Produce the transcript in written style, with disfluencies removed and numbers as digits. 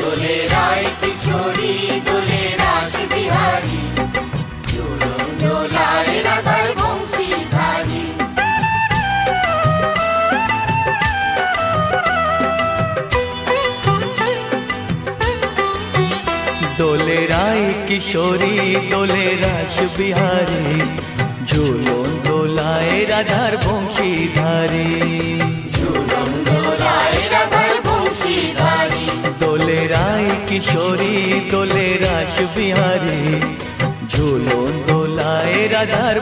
দোলে রায় কিশোরী দোলে রাস বিহারী, ঝুলন দোলায় রাধার বংশীধারী। দোলে রায় কিশোরী দোলে রাস বিহারী, ঝুলন দোলায় রাধার বংশীধারী। ঝুলন দোলায় রাধার বংশীধারী। দোলে রায় কিশোরী দোলে রাস বিহারী, ঝুলন দোলায় রাধার